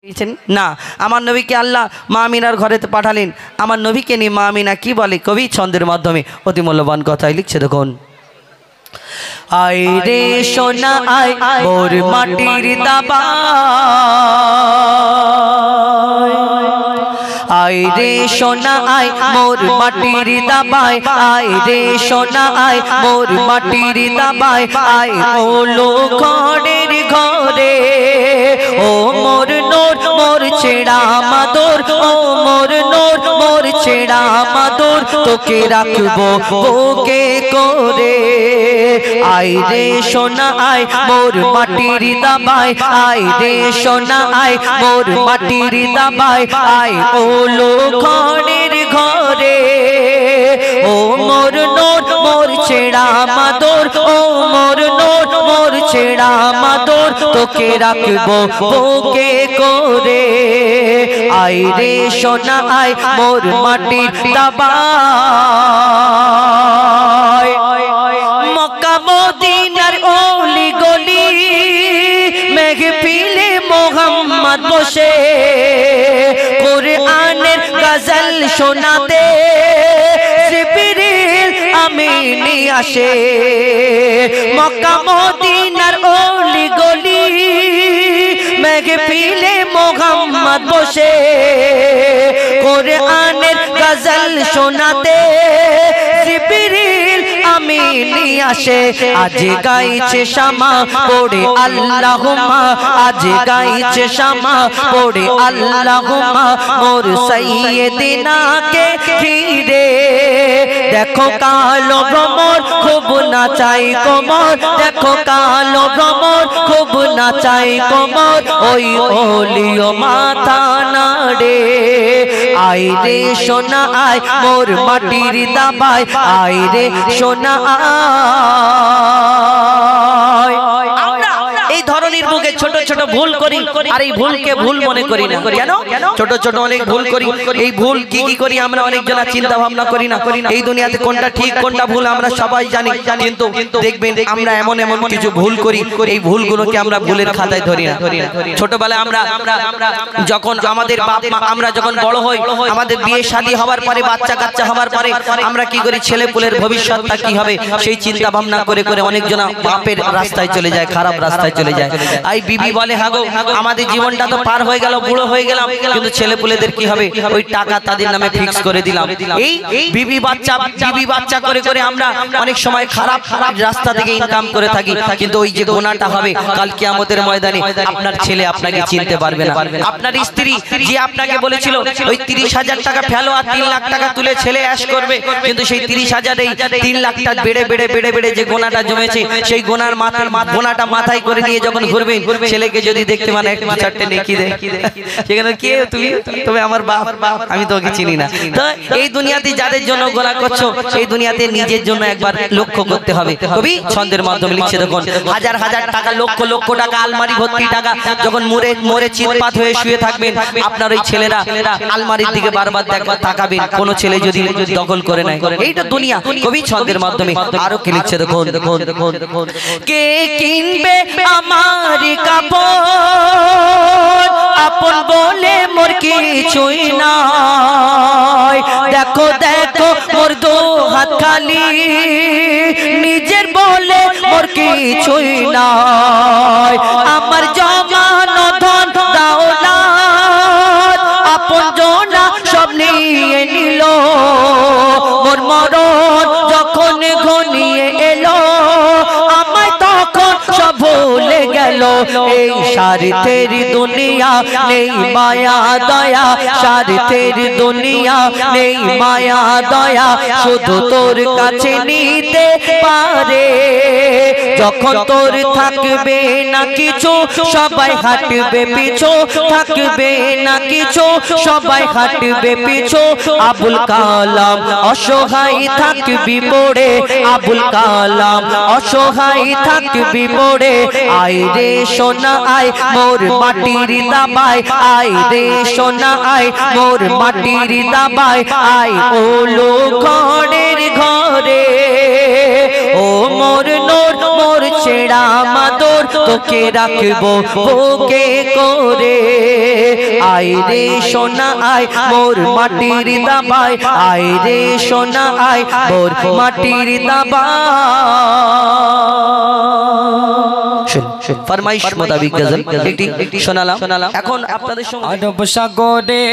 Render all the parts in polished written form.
না আমার নবীকে আল্লাহ মা আমিনার ঘরেতে পাঠালেন। আমার নবীকে নিয়ে মা আমিনা কি বলে কবি ছন্দের মাধ্যমে অতি মূল্যবান কথাই লিখছে দেখুন। আয় রে সোনা আয় মোর মাটির দাবা, আয় রে সোনা আয় মোর মাটির দাবায়, আয় রে সোনা আয় মোর মাটির দাবায়, আয় ওলো ঘরের ঘরে ও মোর নোর মোর ছেড়া মাদর, ও মোর নোর মোর ছেড়া মাদর, তোকে রাখবো বুকে করে। আয় রে সোনা আয় মোর মাটির দাবায়, আয় রে সোনা আয় মোর মাটির দাবায়, আয় ওলো ঘরের ঘরে ও মোর নোর মোর ছেড়া মাদর, ও মোর নোর মোর ছেড়া মাদর, তোকে রাখবো বুকে করে। আয় রে সোনা আয় মোর মাটির দাবায়, মক্কা মদিনার অলি গলি মেহফিলে মোহাম্মদ বসে কোরআনের গজল শোনাতে জিবরিল আমিন আসে। মক্কা মদিনার অলি গলি মেহফিলে মোহাম্মদ বসে কোরআনের গজল শোনাতে জিবরিল আমিন আসে। আজ গাইছে শামা পড়ে আল্লাহুম্মা, আজ গাইছে শামা পড়ে আল্লাহুম্মা মোর সাইয়্যিদিনাকে ঘিরে। দেখো কালো ভ্রমর খুব নাচাই কোমর, দেখো কালো ভ্রমর খুব নাচাই কোমর, ওই ওলিও মাথা নাড়ে। আয় রে সোনা আয় মোর মাটির দাবায়, আয় রে সোনা আয়। এই ধরনের বুকে ছোট ছোট ভুল করি আর এই ভুলকে ভুল মনে করি না। কেন? ছোট ছোট অনেক ভুল করি। এই ভুল কি কি করি আমরা অনেক জনা চিন্তা ভাবনা করি না। এই দুনিয়াতে কোনটা ঠিক কোনটা ভুল আমরা সবাই জানি, কিন্তু দেখবেন আমরা এমন এমন কিছু ভুল করি, এই ভুলগুলোকে আমরা ভুলের খাতায় ধরি না। ছোটবেলায় আমরা যখন আমাদের বাপ মা আমরা যখন বড় হই, আমাদের বিয়ে শাদী হওয়ার পরে বাচ্চা কাচ্চা হওয়ার পরে আমরা কি করি, ছেলে পুলের ভবিষ্যৎটা কি হবে সেই চিন্তা ভাবনা করে করে অনেক জনা বাপের রাস্তায় চলে যায়, খারাপ রাস্তায় চলে যায়। আই বিবি বলে হাগো আমাদের জীবনটা তো পার হয়ে গেল, বুড়ো হয়ে গেলাম, কিন্তু ছেলে পুলেদের কি হবে, ওই টাকা তাদের নামে ফিক্স করে দিলাম। এই বিবি বাচ্চা করে করে আমরা অনেক সময় খারাপ রাস্তা থেকে ইনকাম করে থাকি, কিন্তু ওই যে গোনাটা হবে কাল কিয়ামতের ময়দানে আপনার ছেলে আপনাকে চিনতে পারবে না। আপনার স্ত্রী যে আপনাকে বলেছিল ওই 30,000 টাকা ফেলো আর 3 লাখ টাকা তুলে ছেলে অ্যাশ করবে, কিন্তু সেই 30,000 এই 3 লাখটা বেড়ে বেড়ে বেড়ে বেড়ে যে গোনাটা জমেছে সেই গোনাটা মাথায় করে নিয়ে যখন ঘুরবেন, ছেলেকে যদি দেখতে মানে এক চারটে নেকি দেয়, সেখানে কে তুমি, তবে আমার বাপ, আমি তোকে চিনি না। তো এই দুনিয়াতে যাদের জন্য গোনা করছো এই দুনিয়াতে নিজের জন্য একবার লক্ষ্য করতে হবে। কবি ছন্দের মাধ্যমে লিখছে দেখুন, হাজার হাজার টাকা লক্ষ লক্ষ টাকা আলমারি ভর্তি টাকা যখন মরে চিৎপাত হয়ে শুয়ে থাকবেন, আপনার ওই ছেলেরা আলমারির দিকে বারবার তাকাবেন কোন ছেলে যদি দখল করে নেয়। এইটা দুনিয়া। কবি ছন্দের মাধ্যমে আরো কি লিখছে দেখুন, কে কিনবে আমার কাপড় আপন বলে মোর কিছুই নাই, দেখো দেখো মোর দু হাত খালি নিজের বলে মোর কিছুই নাই। আমার জমানো ধন দৌলত আপন জনা সব নিয়ে নিল, মোর মরণ যখন ঘনিয়ে এলো আমায় তখন সব ভুলে গেল। এই স্বার্থের দুনিয়া নেই মায়া দয়া, স্বার্থের দুনিয়া নেই মায়া দয়া, শুধু তোর কাছে নিতে পারে। যখন তোর থাকবে না কিছু সবাই হাঁটবে পিছু, থাকবে না কিছু সবাই হাঁটবে পিছু। আবুল কালাম অসহায় থাকবি পড়ে, আবুল কালাম অসহায় থাকবি পড়ে। আয় রে সোনা আয় মোর মাটির দাবায়, আয় রে সোনা আয় মোর মাটির দাবায়, আয় ওলো ঘরের ঘরে ও মোর নোর মোর ছেড়া মাদর, তোকে রাখবো বুকে করে। আয় রে সোনা আয় মোর মাটির দাবায় আয় রে সোনা আয় মোর মাটির দাবায় ফরমাইশ মোতাবিক গজল একটি শোনালাম এখন আপনাদের সঙ্গে আরব সাগরে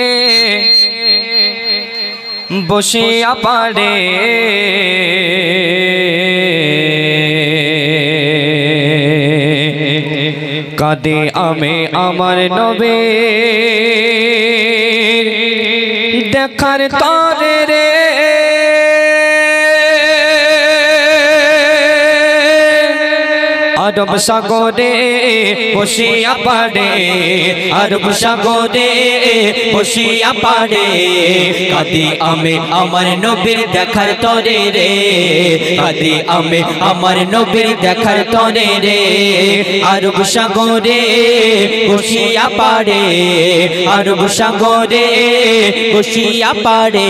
বসে আপারে কাঁদে আমি আমার নবে দেখার তরে রে আরব সাগরে বসিয়া পাড়ে আরব সাগরে বসিয়া পাড়ে কাঁদি আমি আমার নবীর দেখার তরে রে কাঁদি আমি আমার নবীর দেখার তরে রে আরব সাগরে বসিয়া পাড়ে আরব সাগরে বসিয়া পাড়ে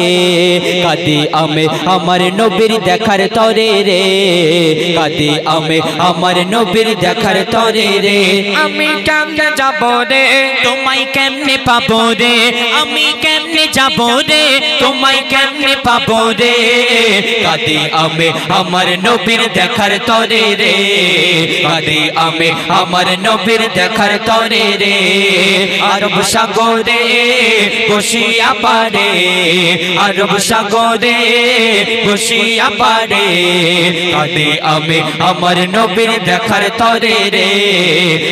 কাঁদি আমি আমার নবীর দেখার তরে রে কাঁদি আমি আমার নবীর দেখার তরে রে আমি কেমনে যাব রে তোমায় কেমনে পাবো রে আমি কেমনে যাব রে তোমায় কেমনে পাবো রে কাঁদি আমি আমার নবীর দেখার তরে রে কাঁদি আমি আমার নবীর দেখার তরে রে আরব সাগরে বসিয়া পাড়ে আরব সাগরে বসিয়া পাড়ে কাঁদি আমি আমার নবীর দেখার তরে রে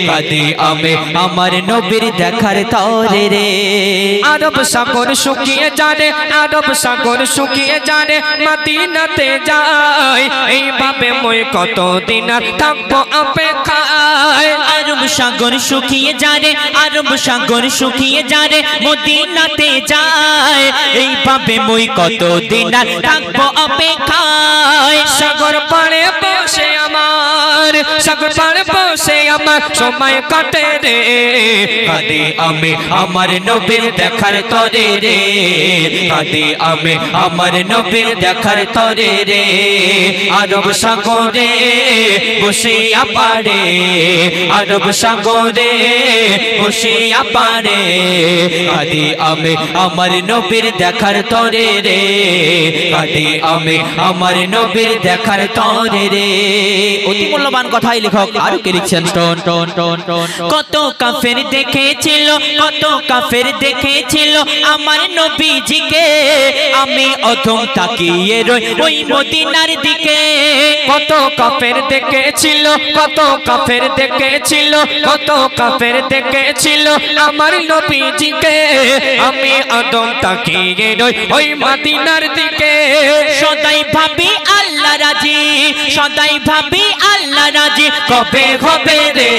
কাঁদি আমি আমার নবীর দেখার তরে রে আরব সাগর শুকিয়ে যারে আরব সাগর শুকিয়ে যারে মদিনাতে যাই এইভাবে মই কতদিন আর থাকবো অপেক্ষায় আরব সাগর শুকিয়ে যারে আরব সাগর শুকিয়ে যারে মদিনাতে যাই এইভাবে মই কতদিন আর থাকবো অপেক্ষায় সাগর পাড়ে বসে আমার সাগর পাড়ে বসে আমার সময় কাটে রে কাঁদি আমি আমার নবীর দেখার তরে রে কাঁদি আমি আমার নবীর দেখার তরে রে আরব সাগরে বসিয়া পাড়ে আরব সাগরে বসিয়া পাড়ে কাঁদি আমি আমার নবীর দেখার তরে রে কাঁদি আমি আমার নবীর দেখার তরে রে অতি মূল্যবান কথাই লেখক আর কে লিখছেন কত কাফের দেখেছিল কত কাফের দেখেছিল আমার নবীজিকে আমি অথম তাকিয়ে রই ওই মদিনার দিকে কত কাফের দেখেছিল কত কাফের দেখেছিল কত কাফের দেখেছিল আমার নবীজিকে আমি অথম তাকিয়ে রই ওই মদিনার দিকে সদাই ভাবি আল্লাহ রাজি সদাই ভাবি আল্লাহ রাজি কবে হবে রে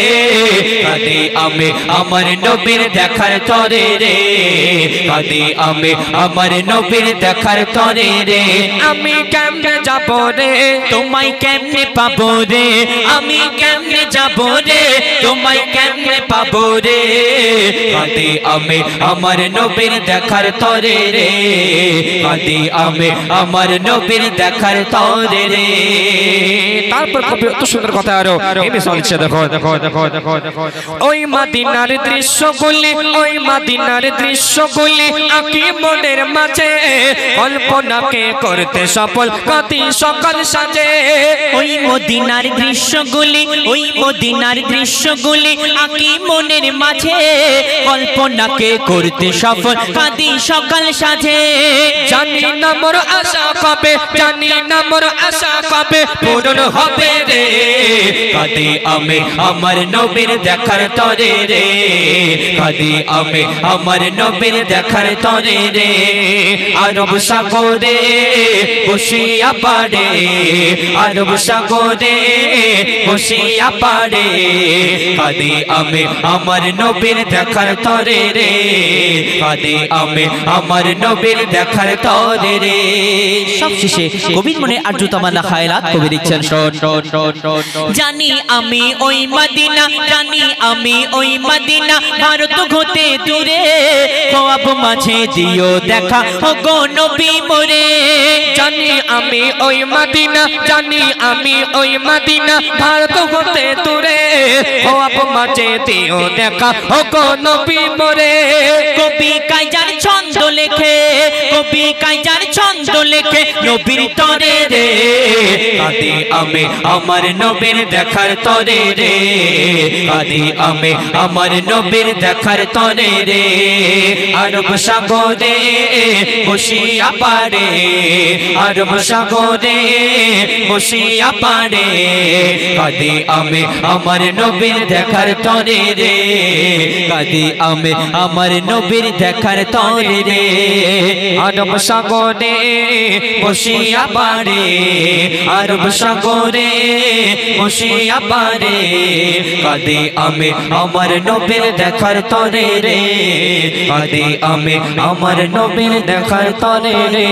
কাঁদি আমি আমার নবীর দেখার তরে রে কাঁদি আমি আমার নবীর দেখার তরে রে আমি কেমনে যাব রে তোমায় কেমনে পাবো রে আমি কেমনে যাব রে তোমায় কেমনে পাবো রে কাঁদি আমি আমার নবীর দেখার তরে রে কাঁদি আমি আমার নবীর দেখার তরে রে তারপর কবি এত সুন্দর কথা আরো এই মিশাল লিখছে দেখো দেখো দেখো দেখো দেখো ওই মদিনার দৃশ্যগুলি ওই মদিনার দৃশ্যগুলি আঁকি মনের মাঝে কল্পনাকে করতে সফল কতি সকাল সাজে ওই মদিনার দৃশ্যগুলি ওই মদিনার দৃশ্যগুলি আঁকি মনের মাঝে কল্পনাকে করতে সফল কতি সকাল সাজে জানি না মোর আশা কবে জানি না মোর আশা কবে পূরণ হবে রে কাঁদি আমি আমার নবীর দেখার তরে রে কাঁদি আমি আমার নবীর দেখার তরে রে আরব সাগরে বসিয়া পাড়ে আরব সাগরে বসিয়া পাড়ে কাঁদি আমি আমার নবীর দেখার তরে রে কাঁদি আমি আমার নবীর দেখার তরে রে সবশেষে কবির মনে আর্দ্রতামালা খায়রাত কবি লিখছেন জানি আমি ওই মদিনা জানি আমি ওই মদিনা ভারত হতে দূরে খোয়াব মাঝে দিও দেখা ও গো নবী মোরে জানি আমি ওই মদিনা জানি আমি ওই মদিনা ভারত হতে দূরে খোয়াব মাঝে দিও দেখা ও গো নবী মোরে কবি কাইজার ছন্দ লেখে কবি কাইজার ছন্দ লেখে নবীর তরে রে কাঁদি আমি আমার নবীর দেখার তরে রে কাঁদি আমি আমার নবীর দেখার তরে রে আরব সাগরে বসিয়া পারে আরব সাগরে বসিয়া পারে কাঁদি আমি আমার নবীর দেখার তরে রে কাঁদি আমি আমার নবীর দেখার তরে রে আরব সাগরে বসিয়া পারে আরব সাগরে বসিয়া পারে কাঁদি আমি আমার নবীর দেখার তরে রে কাঁদি আমি আমার নবীর দেখার তরে রে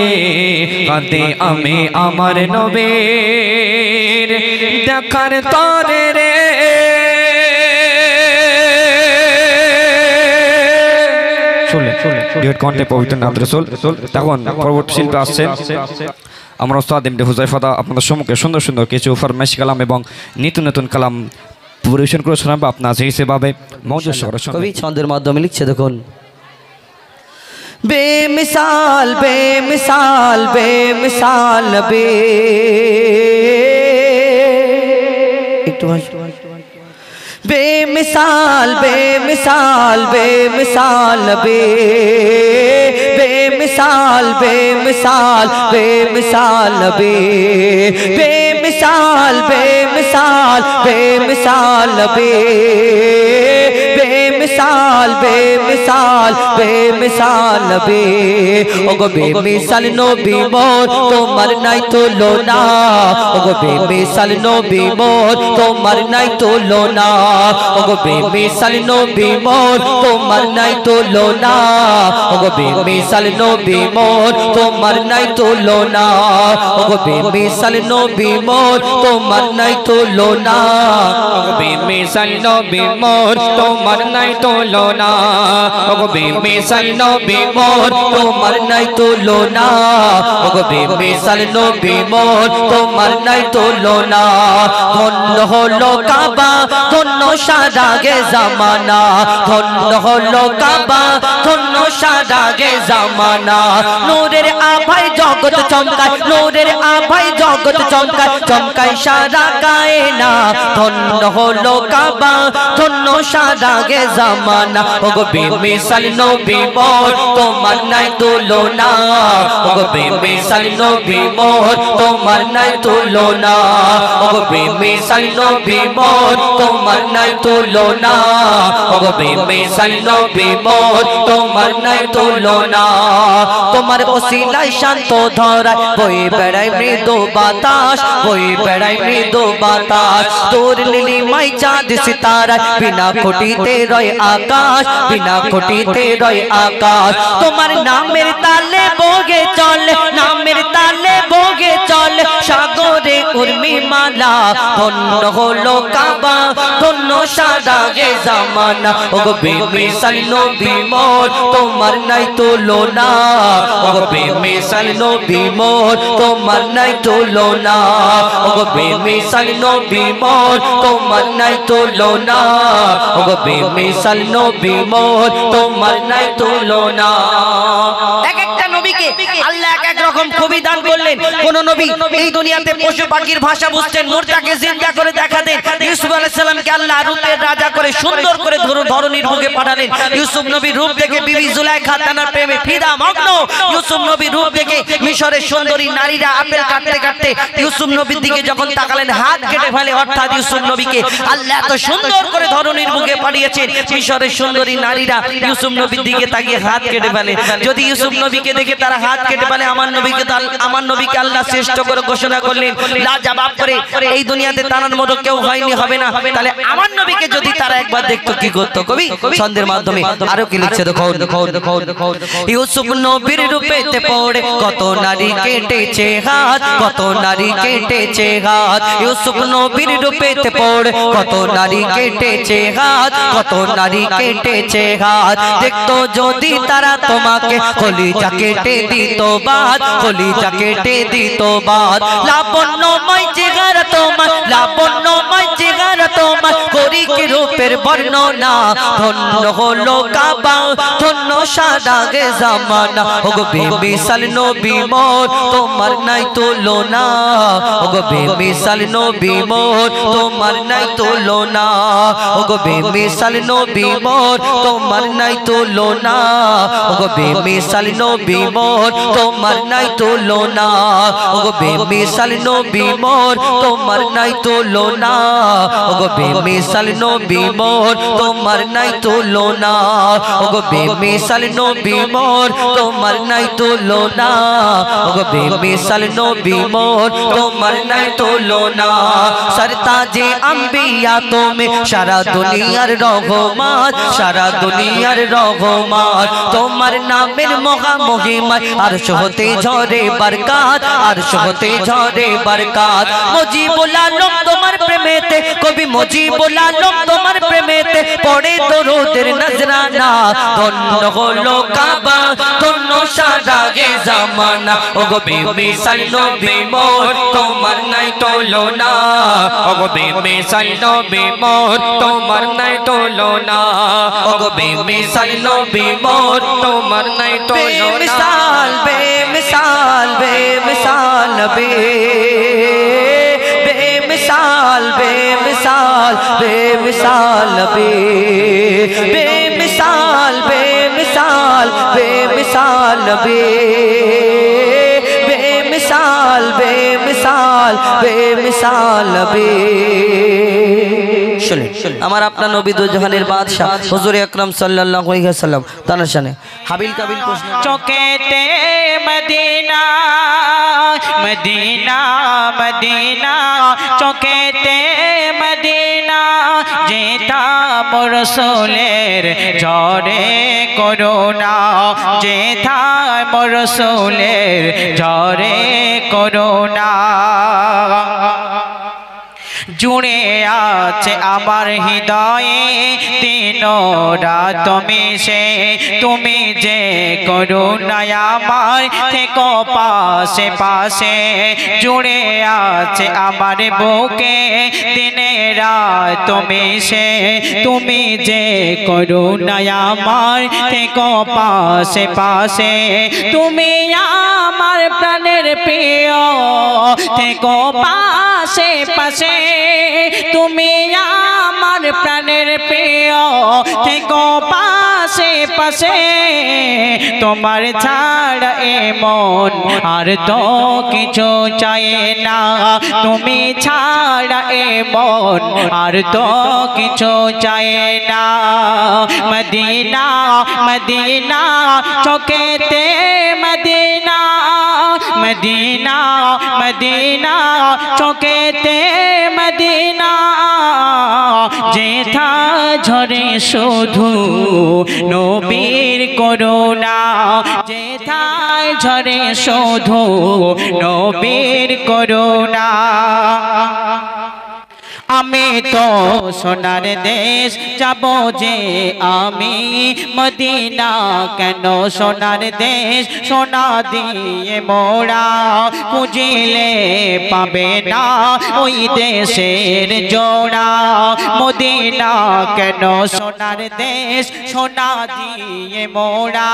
কাঁদি আমি আমার নবীর দেখার তরে রে কণ্ঠে পবিত্র নাম রাসূল। তখন পরবর্তী শিল্পী আসছেন আমরা ওস্তাদ এমডি হুযায়ফা আপনাদের সম্মুখে সুন্দর সুন্দর কিছু ফরমাইশ কালাম এবং নতুন নতুন কালাম পরিবেশন করে শোনাবো আপনার যেভাবে মৌজুদ কবি ছন্দের মাধ্যমে লিখছে দেখুন বেমিসাল বেমিসাল বেমিসাল বে একটু बेमिसाल बेमिसाल बेमिसाल बे बेमिसाल बेमिसाल बेमिसाल बे बेमिसाल बेमिसाल बेमिसाल बे बेमिसाल बेमिसाल बेमिसाल बे ओगो बेमिसाल नबी मोर तोमार नाई तुलना ओगो बेमिसाल नबी मोर तोमार नाई तुलना ओगो बेमिसाल नबी मोर तोमार नाई तुलना ओगो बेमिसाल नबी मोर तोमार नाई तुलना ओगो बेमिसाल नबी मोर तोमार नाई तुलना ओगो बेमिसाल नबी मोर तोमार नाई तुलना ओगो बेमिसाल नबी मोर तोमार नाई तुलना ओगो बेमिसाल नबी मोर तोमार नाई तुलना धन्य हलो काबा धन्य সারাগে জামানা ধন্য হলো কাবা ধন্য সারাগে জামানা নূরের আভায় জগৎ চমকায় নূরের আভায় জগৎ চমকায় চমকায় সারা কায়না ধন্য হলো কাবা ধন্য সারাগে জামানা ওগো বেমিসাল নবী মোর তোমার নাই তুলনা ওগো বেমিসাল নবী মোর তোমার নাই তুলনা ওগো বেমিসাল নবী মোর তোমার নাই তুলনা ওগো বেমিসাল নবী মোর তোমার নাই তুলনা তোমার ওসিলায় শান্ত ধরায় বই বেড়ায় মৃদু বাতাস বই বেড়ায় মৃদু বাতাস তোর নীলিমায় চাঁদ সিতারায় বিনা খুঁটিতে রয় আকাশ বিনা খুঁটিতে রয় আকাশ তোমার নামের তালে বগে চলে নামের তালে বগে চলে সাগরে উর্মিমালা ধন্য হলো কাবা ধন্য সারাগে জামানা ওগো বেমিসাল নবী মোর তোমার নাই তুলনা ওগো বেমিসাল নবী মোর তোমার নাই তুলনা ওগো বেমিসাল নবী মোর তোমার নাই তুলনা ওগো বেমিসাল নবী মোর তোমার নাই তুলনা এক একটা নবীকে আল্লাহ এক এক রকম কবি দান করলেন কোন নবী এই দুনিয়াতে পশু পাখির ভাষা বুঝতেন মুর্দাকে জিন্দা করে দেখাতেন ইউসুফ আলাইহিস সালামকে আল্লাহ রূপের রাজা করে সুন্দর করে ধরনীর বুকে পাঠালেন ইউসুফ নবীর রূপ দেখে বিবি জুলাইখা তার প্রেমে ফিদা মগ্ন ইউসুফ নবীর রূপ দেখে মিশরের সুন্দরী নারীরা আপেল কাটতে কাটতে ইউসুফ নবীর দিকে যখন তাকালেন হাত কেটে ফেলে অর্থাৎ ইউসুফ নবীকে আল্লাহ এত সুন্দর করে ধরনীর বুকে পাঠিয়েছেন মিশরের সুন্দরী নারীরা ইউসুফ নবীর দিকে তাকিয়ে হাত কেটে ফেলে যদি ইউসুফ নবীকে দেখে তারা হাত কেটে ফেলে আমার নবীকে আল্লাহ শ্রেষ্ঠ করে ঘোষণা করলেন লাজবাব করে এই দুনিয়াতে তার মতো কেউ হয়নি হবে না তাহলে আমার নবীকে যদি তারা একবার দেখতো কি করতো কবি ছন্দের মাধ্যমে আরো কি লিখছে দেখো ইউসুফ নবীর রূপেতে পড়ে কত নারী কেটেছে হাত কত নারী কেটেছে হাত ইউসুফ নবীর রূপেতে পড়ে কত নারী কেটেছে হাত কত নারী কেটেছে হাত দেখতো যদি তারা তোমাকে কলিজা কেটে দিত বাদ কলিজা কেটে দিত বাদ লাবণ্যময় চেহারা তোমার লাবণ্যময় চেহারা তোমার করি কি রূপের বর্ণনা ধন্য হলো কাবা ধন্য সারা গে জামানা ওগো বেমিসাল নবী মোর তোমার নাই তুলনা ওগো বেমিসাল নবী মোর তোমার নাই তুলনা ওগো বেমিসাল নবী মোর তোমার নাই তুলনা ওগো বেমিসাল নবী মোর তোমার নাই তুলনা ওগো বেমিসাল নবী মোর তোমার নাই তুলনা ওগো বেমিসাল নবী মোর তোমার নাই তুলনা ওগো বেমিসাল নবী মোর তোমার নাই তুলনা ওগো বেমিসাল নবী মোর তোমার নাই তুলনা সরতাজে আম্বিয়া তুমি সারা দুনিয়ার রহমত সারা দুনিয়ার রহমত তোমার নামের মহামহিমায় আরশ হতে ঝরে বরকত আরশ হতে ঝরে বরকত মুজিবুল আলম তোমার প্রেমেতে কবি মুজিবুল আলম তোমার প্রেমেতে পড়ে দরুদের নজরানা ধন্য হলো কাবা ধন্য সারা গে জামানা ওগো বেমিসাল নবী মোর তোমার নাই তুলনা ওগো বেমিসাল নবী মোর তোমার নাই তুলনা ওগো বেমিসাল নবী মোর তোমার নাই তুলনা বেমিসাল বেমিসাল বেমিসাল নবী बेमिसाल बेमिसाल बेमिसाल नबी बेमिसाल बेमिसाल बेमिसाल नबी बेमिसाल बेमिसाल बेमिसाल नबी আমার আপনার নবী দু জাহানের বাদশা হুজুর আকরাম সাল্লাল্লাহু আলাইহি ওয়াসাল্লাম তার শানে হাবিল কাবিল প্রশ্ন চোখেতে মদিনা মদিনা মদিনা চোখেতে মদিনা যেতাম রাসূলের ঝরে করুণা যেতাম রাসূলের ঝরে করুণা জুড়ে আছে আমার হৃদয়ে দিন রাত মিশে তুমি যে করুণায় আমার থেকো পাশে পাশে জুড়ে আছে আমার বুকে দিনে রাত মিশে তুমি যে করুণায় আমার থেকো পাশে পাশে তুমি আমার প্রাণের প্রিয় থেকো পাশে পাশে তুমি আমার প্রাণের প্রিয় থেকো পাশে পাশে তোমার ছাড়া এমন আর তো কিছু চাই না তুমি ছাড়া এমন আর তো কিছু চাই না মদিনা মদিনা চোখেতে মদিনা মদিনা মদিনা চোখেতে মদিনা যেথা ঝরে শুধু নবীর করুণা যেথা ঝরে শুধু নবীর করুণা আমি তো সোনার দেশ যাব যে আমি মদিনা কেন সোনার দেশ সোনা দিয়ে মোড়া খুঁজিলে পাবে না ওই দেশের জোড়া মদিনা কেন সোনার দেশ সোনা দিয়ে মোড়া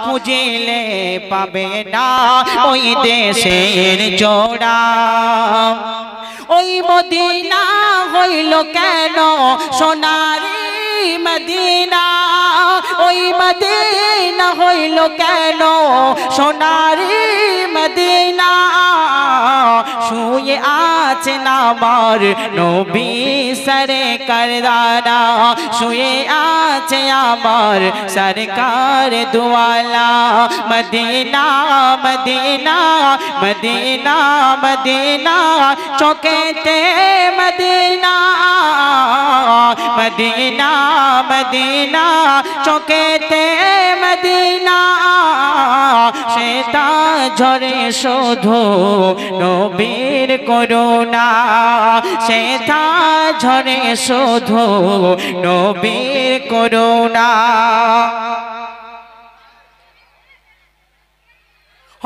খুঁজিলে পাবে না ওই দেশের জোড়া ওই মদিনা হইল কেন সোনারি মদিনা ওই মদিনা হইল কেন সোনারি মদিনা শুয়ে আছেন আমার নবী সরকার দানা শুয়ে আছে আমার সরকার দুয়ালা মদিনা মদিনা মদিনা মদিনা চোখেতে মদিনা মদিনা মদিনা চোখেতে মদিনা সেটা ঝরে শুধু নবীর করুণা সেটা ঝরে শুধু নবীর করুণা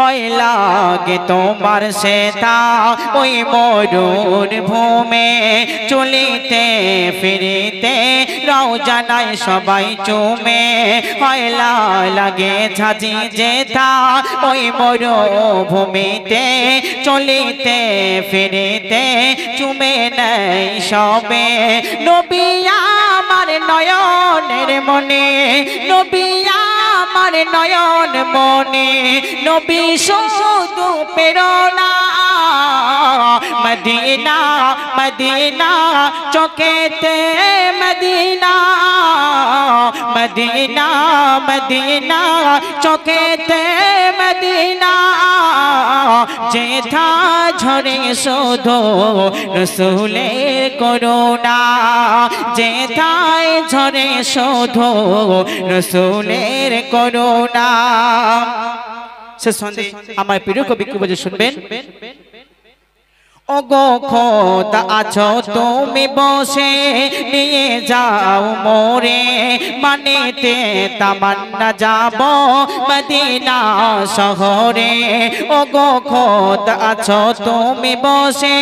হয় লাগে তোমার সেতা ওই মরুর ভূমে চলিতে ফিরিতে রওজানায় সবাই চুমে হয় লাগে ঝাঁঝি যেতা ওই মরুভূমিতে চলিতে ফিরিতে চুমে নেই সবে নবী আমার নয়নের মনে নবী আমার নয়ন মনে নবী শুধু প্রেরণা মদিনা মদিনা চোখেতে মদিনা মদিনা মদিনা চোখেতে মদিনা যেথা ঝরে শুধু রসুলের করুণা যেথায় ঝরে শুধু রসুলের করুণা। সে সন্ধে আমার প্রিয় কবি কি বলে শুনবেন। ওগো খোদা আছো তুমি বসে নিয়ে যাও মোরে মানেতে তামান্না যাব মদিনা শহরে ওগো খোদা আছো তুমি বসে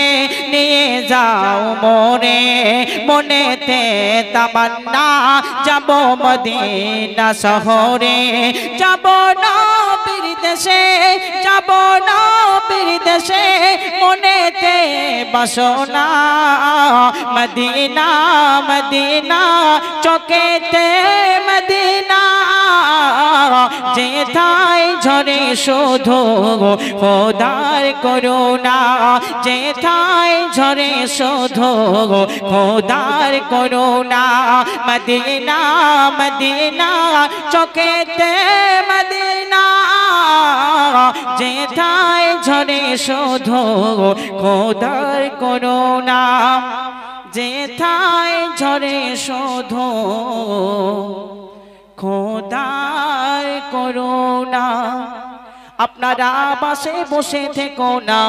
নিয়ে যাও মোরে মনেতে তামান্না যাব মদিনা শহরে যাব নবীর দেশে যাব নবীর দেশে মনেতে বাসনা মদিনা মদিনা চোখেতে মদিনা যেথায় ঝরে শুধু খোদার করুণা যেথায় ঝরে শুধু খোদার করুণা মদিনা মদিনা চোখেতে মদিনা যেথায় ঝরে শুধু খোদার করুণা যেথায় ঝরে শুধু খোদার করুণা। আপনারা পাশে বসে থেকো না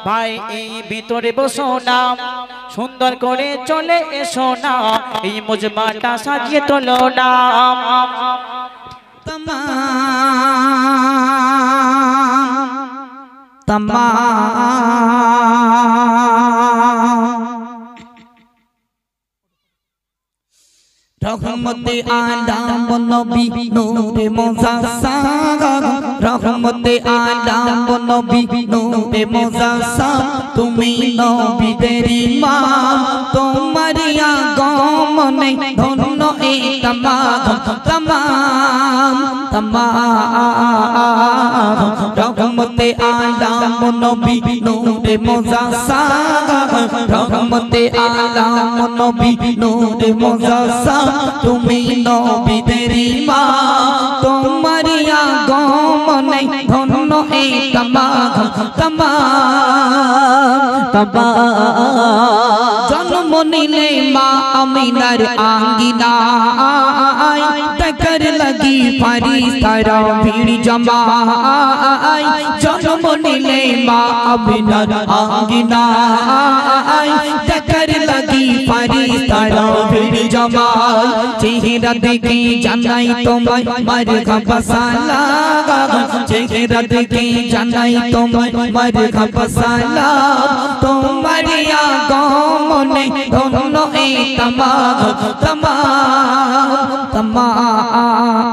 ভাই এই ভিতরে বসো না সুন্দর করে চলে এসো না এই মুজমাটা সাজিয়ে তোলো না। রহমতে আলাম নবী নূরে মুজাসসাম রহমতে আলাম নবী নূরে মুজাসসাম তুমি নবীদের ইমাম তোমারি আগমনে ধন্য এই তামাম তামাম তামাম রহমতে আলাম নবী নূরে মুজাসসাম রহমতে আলাম নবী নূরে মুজাসসাম তুমি নবীদের ইমাম তোমারি আগমনে ধন্য এই তামাম তামাম তামাম জন্ম নিলে মা আমিনার আঙ্গিনায় দেখার লাগি ফারিস্তারা ভিড় জমায় জন্ম নিলে মা আমিনার আঙ্গিনায় দেখার লাগি ফারিস্তারা ভিড় জমায় চেহারা দেখে জানাই তোমায় মারহাবা সালাম চেহারা দেখে জানাই তোমায় মারহাবা সালাম তোমারি আগমনে ধন্য এই তামাম তামাম তামাম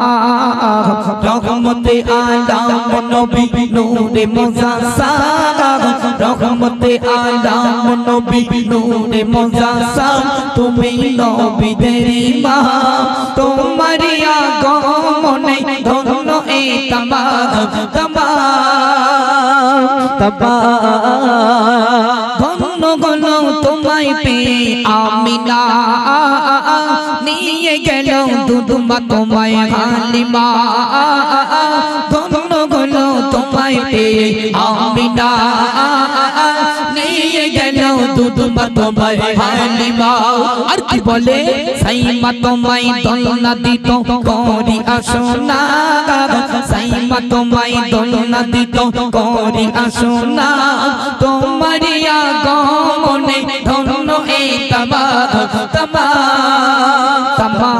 রহমতে আলাম নবী নূরে মুজাসসাম রহমতে আলাম নবী নূরে মুজাসসাম তুমি নবীদের ইমাম তোমারি আগমনে ধন্য এই তামাম তামাম তামাম ধন্য গল তোমায় পেয়ে আমিনা নিয়ে গেল দুধমা তোমায় হালিমা ধন্য গল তোমায় পেয়ে আমিনা নিয়ে গেল দুধমা তোমায় হালিমা আর কি বলে সাইমা তোমায় দলনা দিত করি আসনা সাইমা তোমায় দলনা দিত করি আসনা তোমারি আগমনে ধন্য এই তামাম তামাম তামাম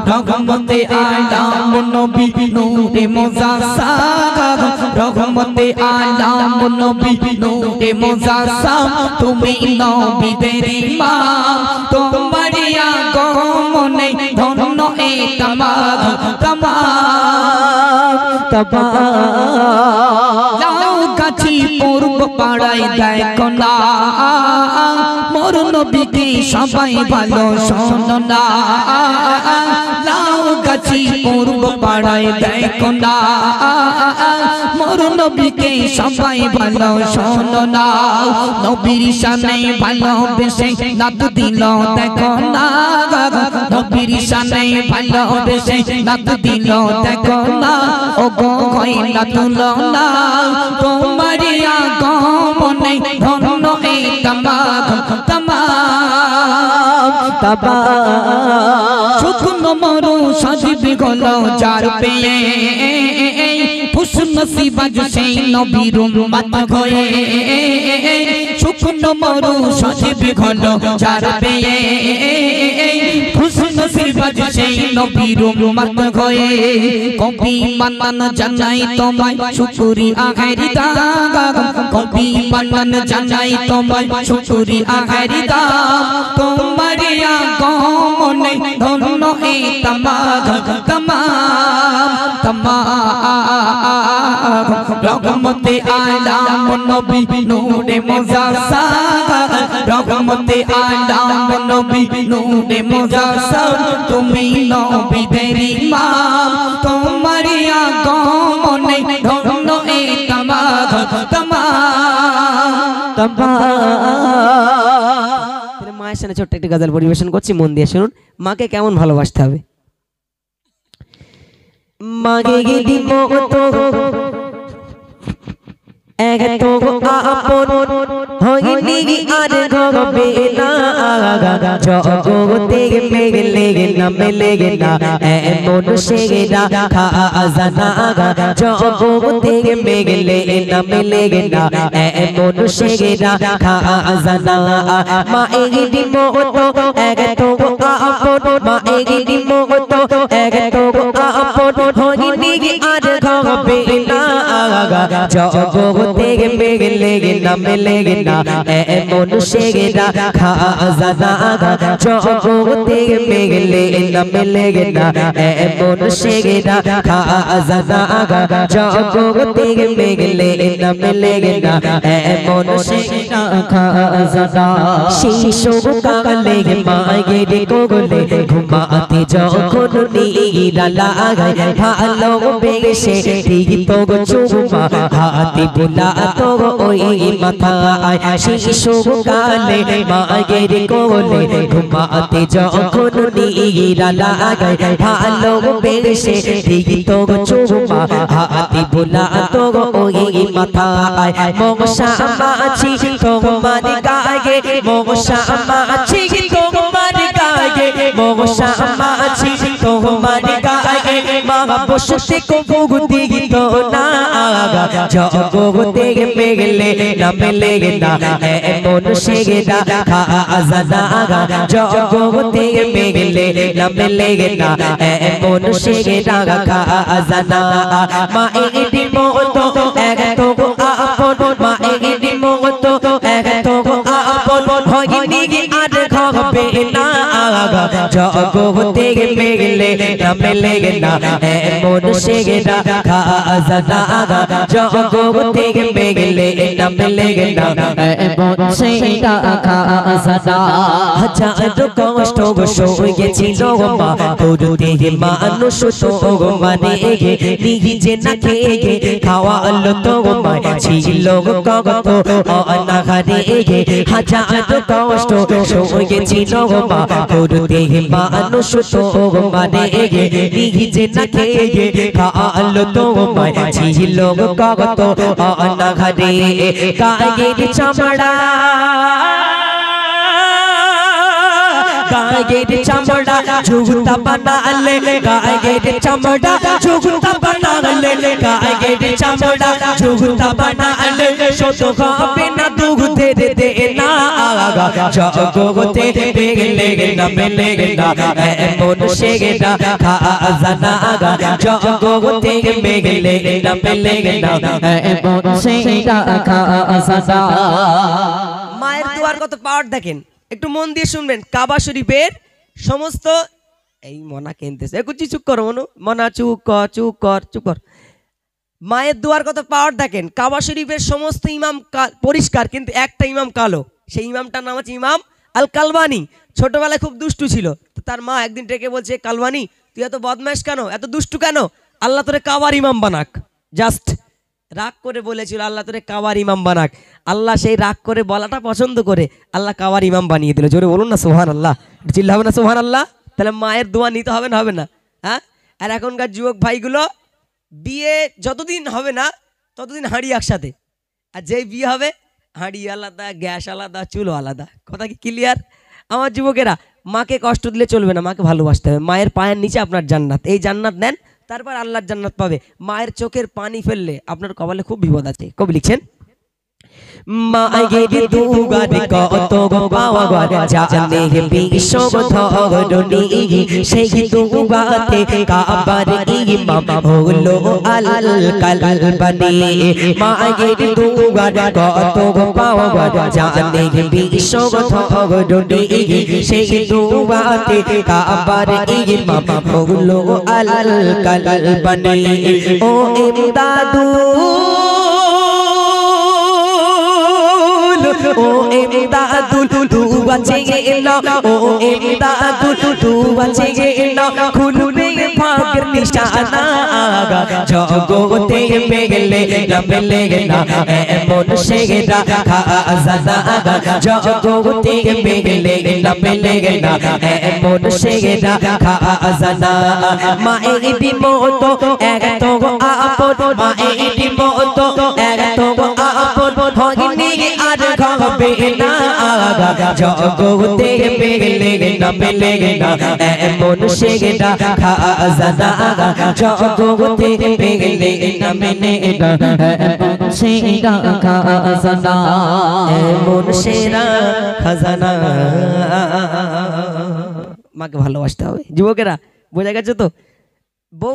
রহমতে আলাম নবী নূরে মুজাসসাম রহমতে আলাম নবী নূরে মুজাসসাম তুমি নবীদের ইমাম তোমার আগমনে ধন্য এ তামাম লাউ গাছি পূর্ব পাড়ায় দেখো না মোর নবীকে সবাই ভালো শোনো না লাউ গাছি পূর্ব পাড়ায় দেখো না মোর নবীকে সবাই ভালো শোনো না নবীর শানে ভালোবেসে নাত দিল দেখো না নবীর শানে ভালোবেসে নাত দিল দেখো না ও গো কইলা তুলনা তোমার আগমনে ধন্য এই তামাম শুকনো মরু সজীবী হলো যার পেয়ে খুশনসিবাজ সেই নবীর উম্মত হয়ে শুকনো মরু সজীবী হলো যার পেয়ে খুশনসিবাজ সেই নবীর উম্মত হয়ে কবি মান্নান জানাই তোমায় শুকরিয়া হেরিদা কবি মান্নান জানাই তোমায় শুকরিয়া হেরিদা তোমার আগমনে ধন্য এই তামাম রহমতে আলাম নবী নূরে মুজাসসাম রহমতে আলাম নবী নূরে মুজাসসাম তুমি নবীদের ইমাম তোমার আগমনে ধন্য এই তামাম মায়ের সামনে ছোট্ট একটি গজল পরিবেশন করছি, মন দিয়ে শুনুন। মাকে কেমন ভালোবাসতে হবে। মাকে দিব তো এক তো আপন হইনি আর গবে না জগতে মেলে না এমন সেরা খাজানা জগতে মেলে না এমন সেরা খাজানা মা দিব তো এক তো আপন মা দিব তো এক তো আপন হইনি আর গবে না জগতে মেলে না এমন সেরা খাজানা জগতে মেলে না এমন সেরা খাজানা জগতে মেলে না এমন সেরা খাজানা শিশু কালে মায়ের কোলে ঘুমাতে যখন নীরা লাগায় ভালোবেসে দিত চুমা হাতে বুলা তো ওই মাথায় শিশু কালে মায়ের কোলে ঘুমাতে যখন নীরা লাগায় ভালোবেসে দিত চুমা হাতে বুলা তো ওই মাথায় মশা মাছি তোমার গায়ে মশা মাছি তোমার গায়ে মশা মাছি তোমার গায়ে মা বসতে কবু দিত না জগতে মেলে না এমন সেরা খাজানা জগতে মেলে না এমন সেরা খাজানা মা এডি মতো এক তো আপন মা এডি মতো এক তো আপন হইনি আর হবে না জগতে মেলে না এমন সেরা খাজানা জগতে মেলে না এমন সেরা খাজানা হাজার কষ্ট সইয়েছিল মা করতে মানুষ তো মানে নিজে না খেয়ে খাওয়ালো তো মায় ছিল কত অনাহারে হাজার কষ্ট সইয়েছিল মা করতে মানুষ তো মানে নিজে না খেয়ে খাওয়ালো তো মায় ছিল কত অনাহারে গায়ের চামড়া গায়ের চামড়া জুতা বানালে গায়ের চামড়া জুতা বানালে গায়ের চামড়া জুতা বানালে শত হবে না দুধে দের দেনা জগতে পেলে না পেলে না এমন সেরা খাজানা জগতে পেলে না পেলে না এমন সেরা খাজানা। মায়ের দোয়ার কত পাওয়ার দেখেন, একটু মন দিয়ে শুনবেন। কাবা শরীফের সমস্ত এই মনা কেনতেছে, একটু চুপ করো মনু, মনা চুপ কর চুপ কর চুপ কর। মায়ের দোয়ার কত পাওয়ার দেখেন। কাবা শরীফের সমস্ত ইমাম পরিষ্কার, কিন্তু একটা ইমাম কালো। সেই ইমামটার নাম হচ্ছে ইমাম আল কালবানি। ছোটবেলায় খুব দুষ্টু ছিল, তো তার মা একদিন ডেকে বলছে, কালবানি তুই এত বদমাশ কেন, এত দুষ্টু কেন, আল্লাহ তোরে কাবার ইমাম বানাক। জাস্ট রাগ করে বলেছিল আল্লাহ তোরে কাবার ইমাম বানাক। আল্লাহ সেই রাগ করে বলাটা পছন্দ করে আল্লাহ কাবার ইমাম বানিয়ে দিল। জোরে বলুন না সুবহান আল্লাহ, চিল্লা হবে না সুবহান আল্লাহ। তাহলে মায়ের দোয়া নিতে হবে না, হবে না? হ্যাঁ। আর এখনকার যুবক ভাইগুলো বিয়ে যতদিন হবে না ততদিন হাঁড়ি একসাথে, আর যেই বিয়ে হবে হাঁড়ি আলাদা, গ্যাস আলাদা, চুলো আলাদা। কথা কি ক্লিয়ার? আমার যুবকেরা, মাকে কষ্ট দিলে চলবে না, মাকে ভালোবাসতে হবে। মায়ের পায়ের নিচে আপনার জান্নাত, এই জান্নাত নেন, তারপর আল্লাহর জান্নাত পাবে। মায়ের চোখের পানি ফেললে আপনার কপালে খুব বিপদ আছে। কবি লিখছেন, মায়ের দুগারে কত পাওয়া জানে বিশ্ব ধরণী, সেই দুগাতে কাবার ইমাম হলো আল কালবানি। মায়ের দুগারে কত পাওয়া জানে বিশ্ব ধরণী, সেই দুগাতে কাবার ইমাম হলো আল কালবানি। ও ইমদাদু ও ইমদাদুল তু বাঁচে গেলো, ও ইমদাদুল তু বাঁচে গেলো, খুলবে ভাগ্যের নিশানা জগতে পেলে না পেলে না এমন সেরা খাজানা জগতে পেলে না পেলে না এমন সেরা খাজানা। মায়ের মতো এত আপন, মায়ের মতো এত আপন হয়নি আর হবে না জগতে পেলে না পেলে না এমন সেরা খাজানা জগতে পেলে না পেলে না এমন সেরা খাজানা, এমন সেরা খাজানা। মাকে ভালোবাসতে হবে। যুবকেরা বোঝা গেছে তো?